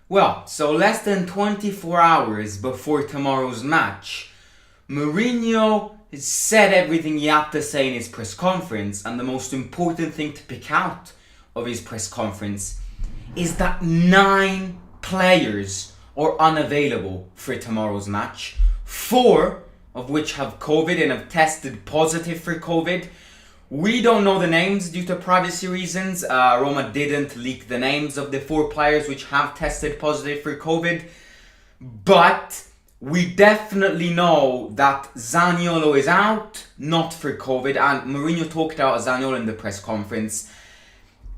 Well, so less than 24 hours before tomorrow's match, Mourinho has said everything he had to say in his press conference, and the most important thing to pick out of his press conference is that 9 players are unavailable for tomorrow's match, 4 of which have COVID and have tested positive for COVID. We don't know the names due to privacy reasons. Roma didn't leak the names of the 4 players which have tested positive for COVID. But we definitely know that Zaniolo is out, not for COVID. And Mourinho talked about Zaniolo in the press conference.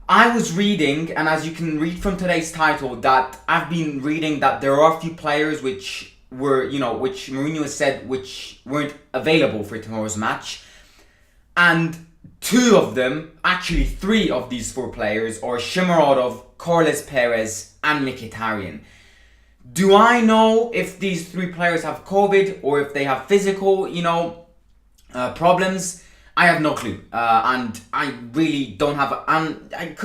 I was reading, and as you can read from today's title, that I've been reading that there are a few players which were, which Mourinho has said which weren't available for tomorrow's match. And 2 of them, actually 3 of these 4 players, are Shomu, Perez, and Miki. Do I know if these 3 players have COVID or if they have physical, problems? I have no clue, and I really don't have, I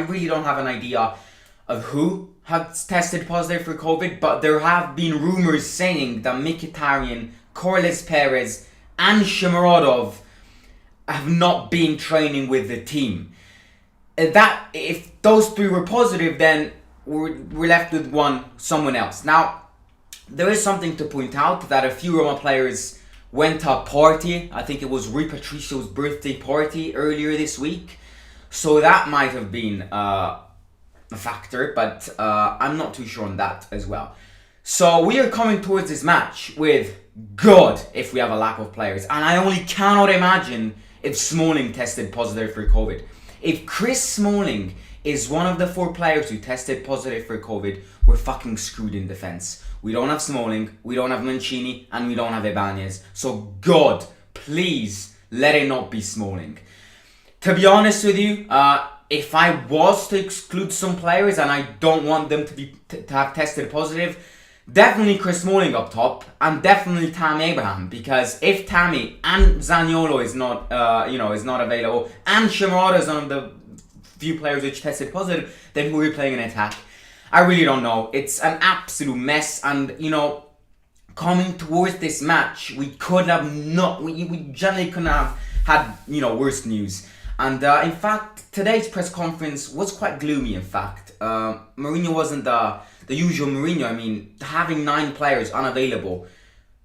really don't have an idea of who has tested positive for COVID. But there have been rumors saying that Mkhitaryan, Perez, and Shomu have not been training with the team. That if those 3 were positive, then we're left with someone else. Now, there is something to point out that a few Roma players went to a party. I think it was Rui Patricio's birthday party earlier this week, so that might have been a factor, but I'm not too sure on that as well. So we are coming towards this match with God if we have a lack of players, and I only cannot imagine if Smalling tested positive for COVID. If Chris Smalling is one of the 4 players who tested positive for COVID, we're fucking screwed in defence. We don't have Smalling, we don't have Mancini, and we don't have Ibanez. So God, please let it not be Smalling. To be honest with you, if I was to exclude some players and I don't want them to have tested positive, definitely Chris Smalling up top, and definitely Tammy Abraham, because if Tammy and Zaniolo is not available, and Shomu is one of the few players which tested positive, then who are we playing in attack? I really don't know. It's an absolute mess, and coming towards this match, we generally couldn't have had worse news. And in fact, today's press conference was quite gloomy. In fact, Mourinho wasn't the usual Mourinho. I mean, having 9 players unavailable,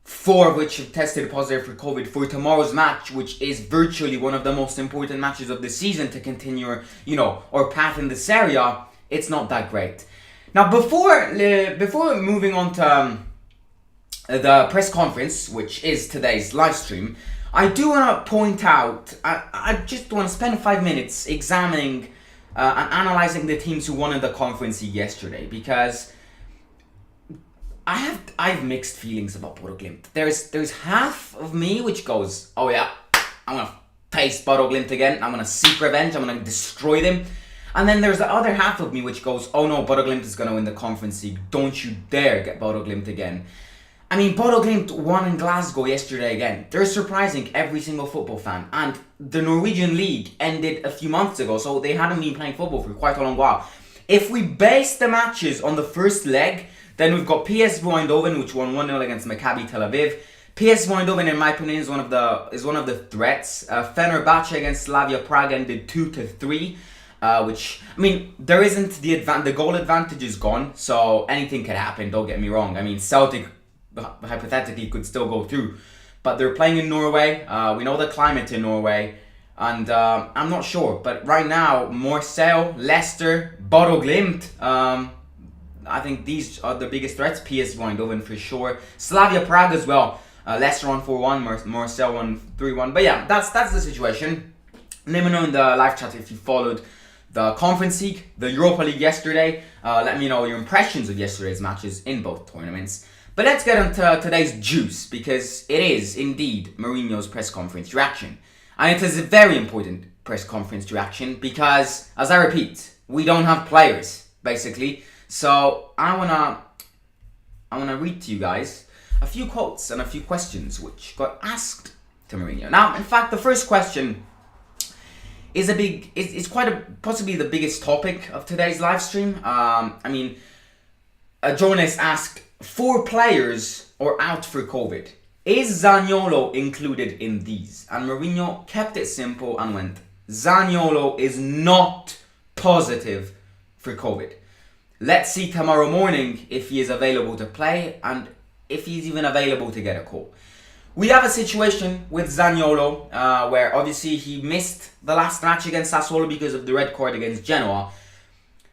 4 of which have tested positive for COVID for tomorrow's match, which is virtually one of the most important matches of the season to continue our path in this area, it's not that great. Now, before moving on to the press conference, which is today's live stream, I do want to point out, I just want to spend 5 minutes examining and analysing the teams who won in the conference league yesterday, because I have mixed feelings about Bodo Glimt. There's half of me which goes, oh yeah, I'm going to face Bodo Glimt again, I'm going to seek revenge, I'm going to destroy them. And then there's the other half of me which goes, oh no, Bodo Glimt is going to win the conference league, don't you dare get Bodo Glimt again. I mean, Bodo Glimt won in Glasgow yesterday again. They're surprising every single football fan. And the Norwegian league ended a few months ago, so they hadn't been playing football for quite a long while. If we base the matches on the first leg, then we've got PSV Eindhoven, which won 1-0 against Maccabi Tel Aviv. PSV Eindhoven, in my opinion, is one of the threats. Fenerbahce against Slavia Prague ended 2-3. Which, I mean, there isn't the goal advantage is gone, so anything could happen, don't get me wrong. I mean, Celtic hypothetically could still go through, but they're playing in Norway. We know the climate in Norway, and I'm not sure, but right now Marseille, Leicester, Bodo Glimt, I think these are the biggest threats. PSV Eindhoven for sure, Slavia Prague as well. Leicester won 4-1, Marseille won 3-1, but yeah, that's the situation. Let me know in the live chat if you followed the Conference League, the Europa League yesterday. Let me know your impressions of yesterday's matches in both tournaments. But let's get into today's juice, because it is indeed Mourinho's press conference reaction. And it is a very important press conference reaction because, as I repeat, we don't have players, basically. So I wanna read to you guys a few quotes and a few questions which got asked to Mourinho. Now, in fact, the first question is possibly the biggest topic of today's live stream. I mean, A journalist asked, 4 players are out for COVID. Is Zaniolo included in these? And Mourinho kept it simple and went, Zaniolo is not positive for COVID. Let's see tomorrow morning if he is available to play and if he's even available to get a call. We have a situation with Zaniolo where obviously he missed the last match against Sassuolo because of the red card against Genoa.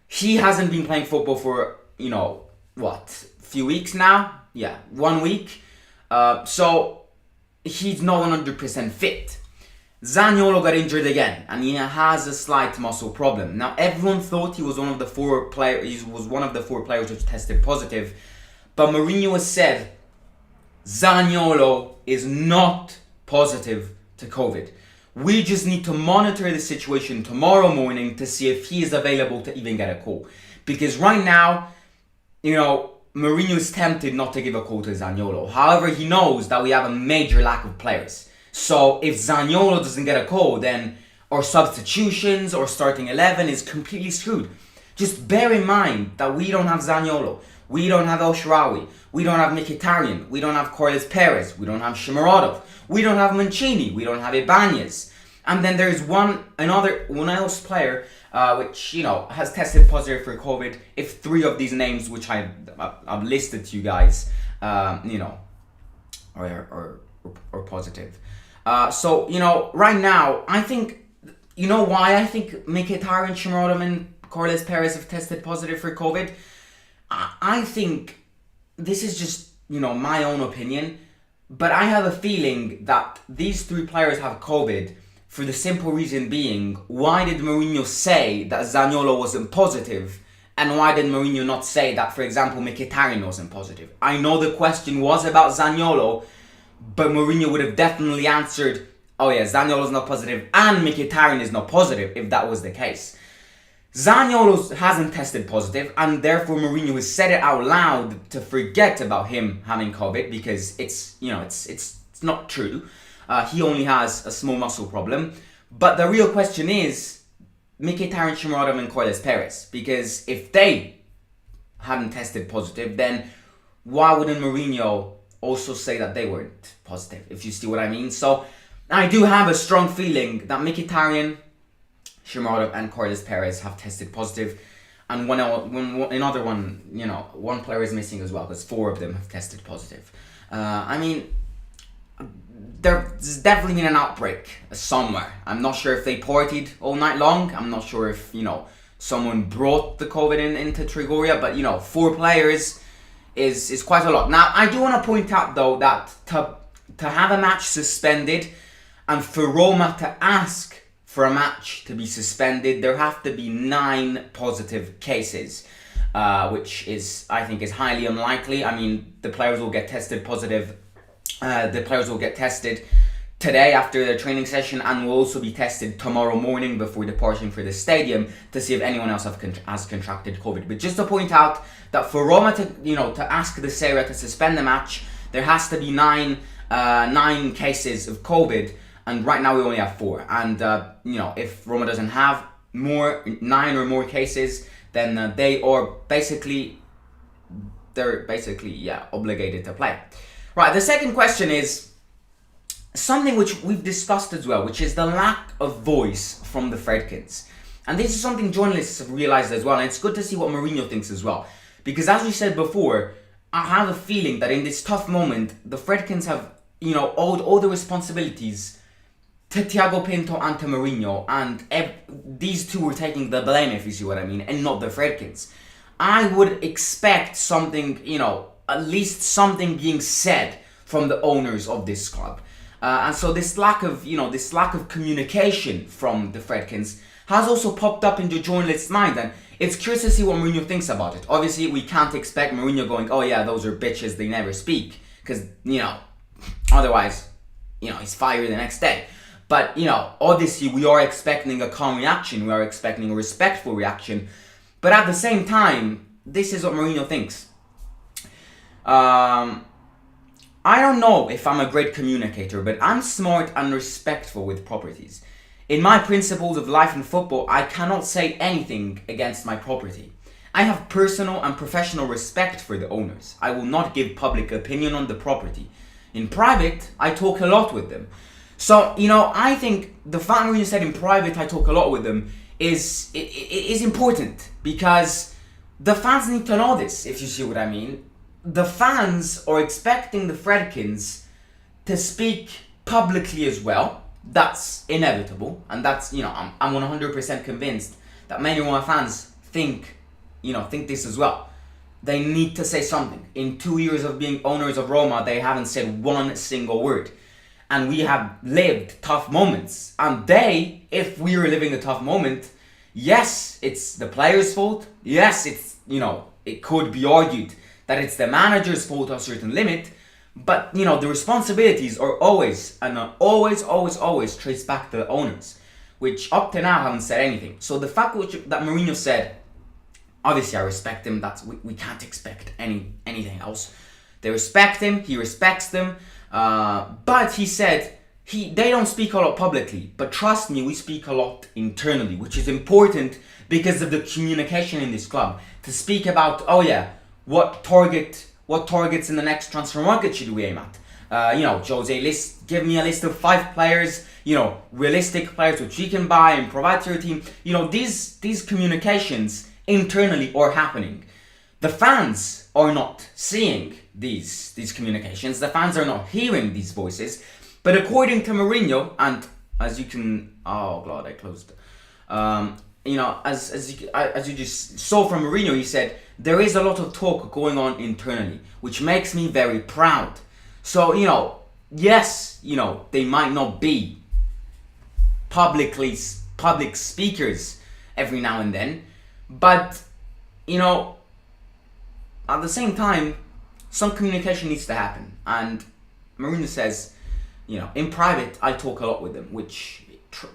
He hasn't been playing football for, a few weeks now? Yeah, 1 week. So he's not 100% fit. Zaniolo got injured again, and he has a slight muscle problem. Now, everyone thought he was one of the 4 players. He was one of the 4 players which tested positive, but Mourinho has said Zaniolo is not positive to COVID. We just need to monitor the situation tomorrow morning to see if he is available to even get a call. Because right now, Mourinho is tempted not to give a call to Zaniolo. However, he knows that we have a major lack of players. So if Zaniolo doesn't get a call, then our substitutions or starting 11 is completely screwed. Just bear in mind that we don't have Zaniolo. We don't have El Shaarawy. We don't have Mkhitaryan. We don't have Carlos Perez. We don't have Shomu. We don't have Mancini. We don't have Ibanez. And then there's one else player which has tested positive for COVID. If 3 of these names which I've listed to you guys, are positive. So right now I think why I think Mkhitaryan, Shomu, and Carlos Perez have tested positive for COVID. I think this is just my own opinion, but I have a feeling that these 3 players have COVID. For the simple reason being, why did Mourinho say that Zaniolo wasn't positive? And why did Mourinho not say that, for example, Mkhitaryan wasn't positive? I know the question was about Zaniolo, but Mourinho would have definitely answered, oh yeah, Zaniolo's not positive and Mkhitaryan is not positive if that was the case. Zaniolo hasn't tested positive, and therefore Mourinho has said it out loud to forget about him having COVID because it's not true. He only has a small muscle problem. But the real question is Mkhitaryan, Shomu, and Carlos Perez. Because if they hadn't tested positive, then why wouldn't Mourinho also say that they weren't positive? If you see what I mean. So I do have a strong feeling that Mkhitaryan, Shomu, and Carlos Perez have tested positive. And one player is missing as well because 4 of them have tested positive. There's definitely been an outbreak somewhere. I'm not sure if they partied all night long. I'm not sure if, someone brought the COVID into Trigoria. But, 4 players is quite a lot. Now, I do want to point out, though, that to have a match suspended and for Roma to ask for a match to be suspended, there have to be 9 positive cases, which I think is highly unlikely. The players will get tested positive. The players will get tested today after the training session and will also be tested tomorrow morning before departing for the stadium to see if anyone else has contracted COVID. But just to point out that for Roma to ask the Serie to suspend the match, there has to be 9 cases of COVID, and right now we only have 4. And if Roma doesn't have 9 or more cases, then they're basically obligated to play. Right, the second question is something which we've discussed as well, which is the lack of voice from the Friedkins. And this is something journalists have realized as well, and it's good to see what Mourinho thinks as well. Because as we said before, I have a feeling that in this tough moment, the Friedkins have, owed all the responsibilities to Thiago Pinto and to Mourinho, and these 2 were taking the blame, if you see what I mean, and not the Friedkins. I would expect something, at least something being said from the owners of this club. And so this lack of communication from the Friedkins has also popped up in the journalist's mind, and it's curious to see what Mourinho thinks about it. Obviously, we can't expect Mourinho going, oh yeah, those are bitches, they never speak, because, otherwise, he's fired the next day. But, obviously we are expecting a calm reaction, we are expecting a respectful reaction, but at the same time, this is what Mourinho thinks. I don't know if I'm a great communicator, but I'm smart and respectful with properties. In my principles of life and football, I cannot say anything against my property. I have personal and professional respect for the owners. I will not give public opinion on the property. In private, I talk a lot with them. So, I think the fact Mourinho said in private I talk a lot with them is important, because the fans need to know this, if you see what I mean. The fans are expecting the Fredkins to speak publicly as well. That's inevitable, and that's, I'm 100% convinced that many Roma fans think this as well. They need to say something. In 2 years of being owners of Roma, they haven't said one single word. And we have lived tough moments. And if we were living a tough moment, yes, it's the players' fault. Yes, it's, it could be argued that it's the manager's fault to a certain limit. But, the responsibilities are always traced back to the owners, which up to now haven't said anything. So the fact that Mourinho said, obviously I respect him, we can't expect anything else. They respect him, he respects them. But he said they don't speak a lot publicly, but trust me, we speak a lot internally, which is important because of the communication in this club. To speak about, what targets in the next transfer market should we aim at? Jose, give me a list of 5 players, realistic players which we can buy and provide to your team. These communications internally are happening. The fans are not seeing these communications. The fans are not hearing these voices. But according to Mourinho, and as you can, oh god, I closed. As you just saw from Mourinho, he said there is a lot of talk going on internally, which makes me very proud. So yes, they might not be public speakers every now and then, but at the same time, some communication needs to happen. And Mourinho says, in private, I talk a lot with them, which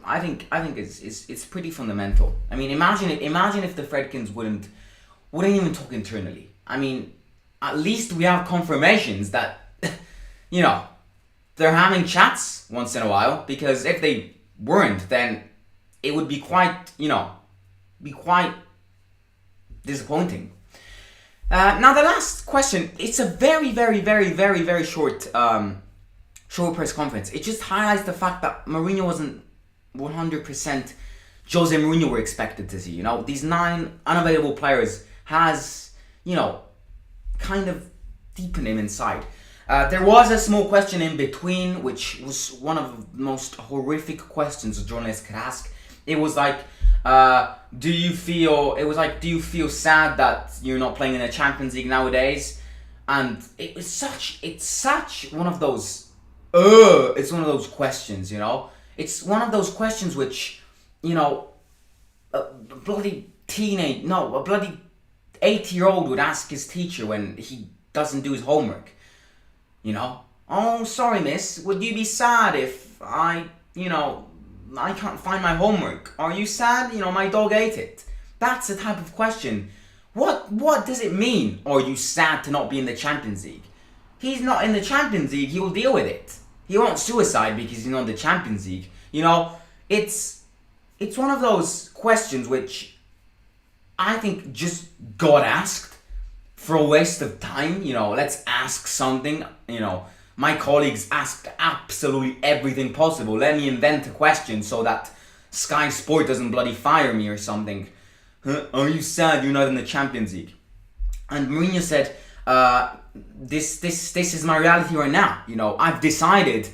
I think is pretty fundamental. I mean, imagine if the Fredkins wouldn't even talk internally. I mean, at least we have confirmations that, they're having chats once in a while, because if they weren't, then it would be quite disappointing. Now the last question, it's a very, very, very, very, very short press conference. It just highlights the fact that Mourinho wasn't 100% Jose Mourinho were expected to see. These 9 unavailable players has, kind of deepened him inside. There was a small question in between, which was one of the most horrific questions a journalist could ask. It was like, do you feel sad that you're not playing in the Champions League nowadays? And it's such one of those it's one of those questions, It's one of those questions which, a bloody 80-year-old would ask his teacher when he doesn't do his homework. Oh, sorry miss, would you be sad if I can't find my homework? Are you sad? My dog ate it. That's the type of question. What does it mean? Are you sad to not be in the Champions League? He's not in the Champions League, he will deal with it. He won't suicide because he's not in the Champions League. It's one of those questions which I think just got asked for a waste of time. Let's ask something. My colleagues asked absolutely everything possible. Let me invent a question so that Sky Sport doesn't bloody fire me or something. Are you sad you're not in the Champions League? And Mourinho said, this is my reality right now. I've decided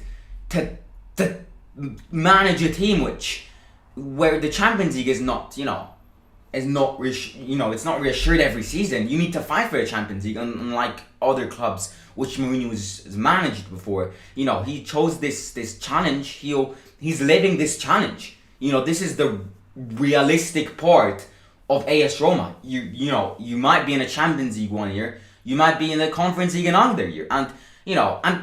to manage a team where the Champions League is not, it's not reassured every season. You need to fight for the Champions League, unlike other clubs which Mourinho has managed before. He chose this challenge. He's living this challenge. This is the realistic part of AS Roma. You might be in a Champions League one year, you might be in the Conference League another year, and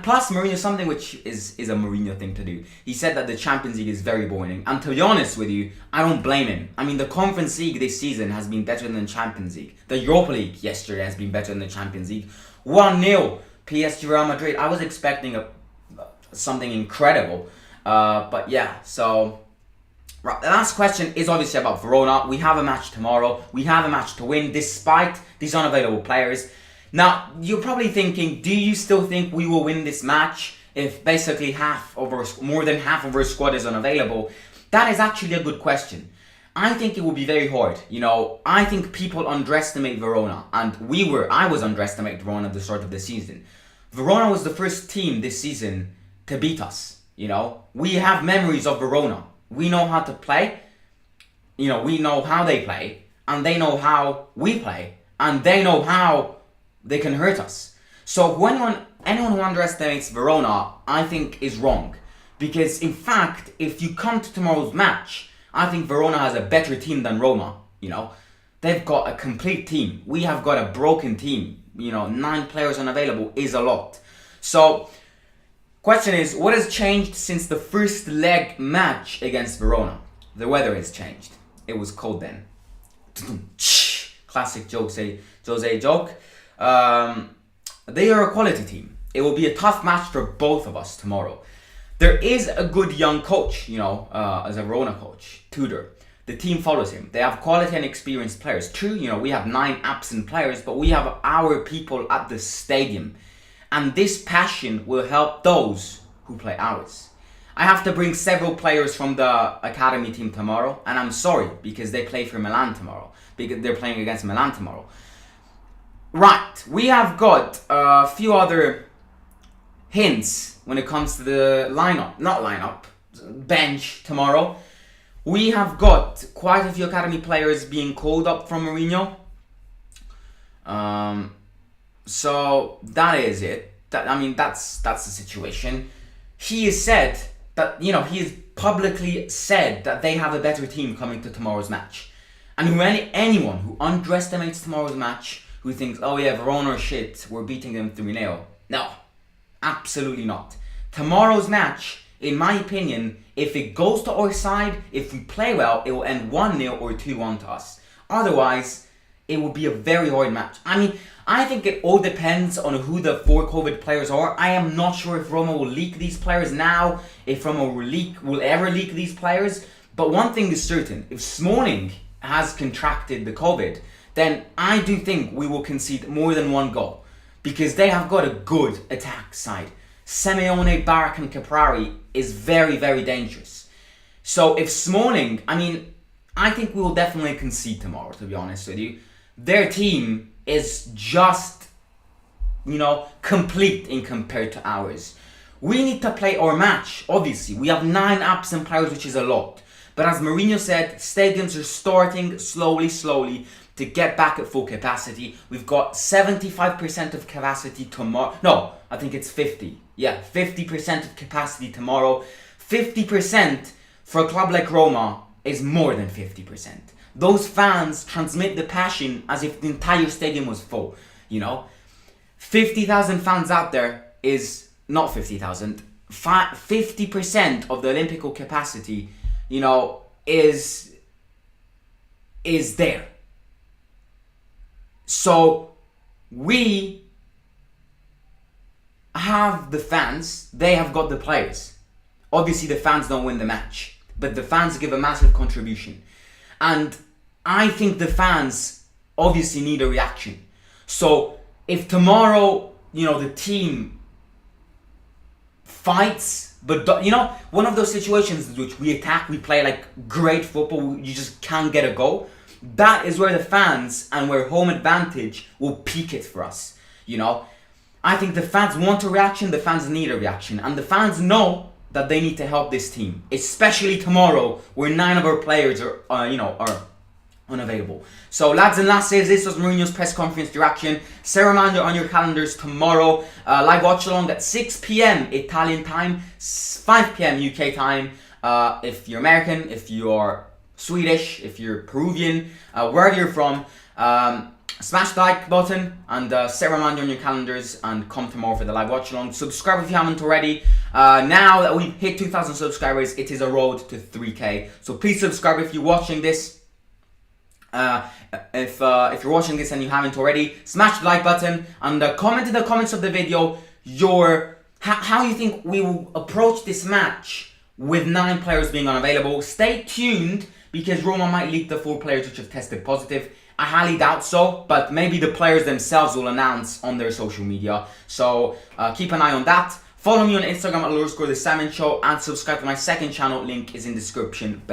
plus Mourinho, something which is a Mourinho thing to do. He said that the Champions League is very boring, and to be honest with you, I don't blame him. I mean, the Conference League this season has been better than the Champions League. The Europa League yesterday has been better than the Champions League. 1-0 PSG Real Madrid. I was expecting something incredible, but yeah. So Right, the last question is obviously about Verona. We have a match tomorrow. We have a match to win despite these unavailable players. Now, you're probably thinking, do you still think we will win this match if basically more than half of our squad is unavailable? That is actually a good question. I think it will be very hard. I think people underestimate Verona, and I was underestimating Verona at the start of the season. Verona was the first team this season to beat us. We have memories of Verona. We know how to play. We know how they play, and they know how we play, and they know how they can hurt us. So anyone who underestimates Verona, I think, is wrong. Because in fact, if you come to tomorrow's match, I think Verona has a better team than Roma. They've got a complete team. We have got a broken team. 9 players unavailable is a lot. So, question is, what has changed since the first leg match against Verona? The weather has changed. It was cold then. Classic Jose joke. They are a quality team. It will be a tough match for both of us tomorrow. There is a good young coach, as a Verona coach, Tudor. The team follows him. They have quality and experienced players. True, we have 9 absent players, but we have our people at the stadium. And this passion will help those who play ours. I have to bring several players from the academy team tomorrow, and I'm sorry, because they play for Milan tomorrow. Because they're playing against Milan tomorrow. Right, we have got a few other hints when it comes to the bench tomorrow. We have got quite a few academy players being called up from Mourinho. So that is it. That's the situation. He has said that, he has publicly said that they have a better team coming to tomorrow's match. And anyone who underestimates tomorrow's match, who thinks, oh yeah, Verona are shit, we're beating them 3-0. No, absolutely not. Tomorrow's match, in my opinion, if it goes to our side, if we play well, it will end 1-0 or 2-1 to us. Otherwise, it will be a very hard match. I think it all depends on who the 4 COVID players are. I am not sure if Roma will leak these players now, if Roma will ever leak these players. But one thing is certain, if Smalling has contracted the COVID, then I do think we will concede more than 1 goal. Because they have got a good attack side. Simeone, Barak and Caprari is very, very dangerous. So if Smalling, I think we will definitely concede tomorrow, to be honest with you. Their team is just, complete in compared to ours. We need to play our match, obviously. We have 9 absent players, which is a lot. But as Mourinho said, stadiums are starting slowly to get back at full capacity. We've got 75% of capacity tomorrow. No, I think it's 50. Yeah, 50% of capacity tomorrow. 50% for a club like Roma is more than 50%. Those fans transmit the passion as if the entire stadium was full, 50,000 fans out there is not 50,000. 50% of the Olympical capacity, is there. So we have the fans, they have got the players. Obviously the fans don't win the match, but the fans give a massive contribution. And I think the fans obviously need a reaction. So if tomorrow, the team fights, but one of those situations in which we attack, we play like great football, you just can't get a goal. That is where the fans and where home advantage will peak it for us. I think the fans want a reaction, the fans need a reaction, and the fans know that they need to help this team, especially tomorrow, where 9 of our players are unavailable. So, lads and lasses, this was Mourinho's press conference reaction. Set a reminder on your calendars tomorrow. Live watch along at 6 p.m. Italian time, 5 p.m. UK time. If you're American, if you're Swedish, if you're Peruvian, wherever you're from, smash the like button and set a reminder on your calendars and come tomorrow for the live watch along. Subscribe if you haven't already. Now that we've hit 2,000 subscribers, it is a road to 3K. So please subscribe if you're watching this. If you're watching this and you haven't already, smash the like button and comment in the comments of the video how you think we will approach this match with 9 players being unavailable. Stay tuned because Roma might leak the 4 players which have tested positive. I highly doubt so, but maybe the players themselves will announce on their social media. So keep an eye on that. Follow me on Instagram at _the Salmon Show and subscribe to my second channel. Link is in the description below.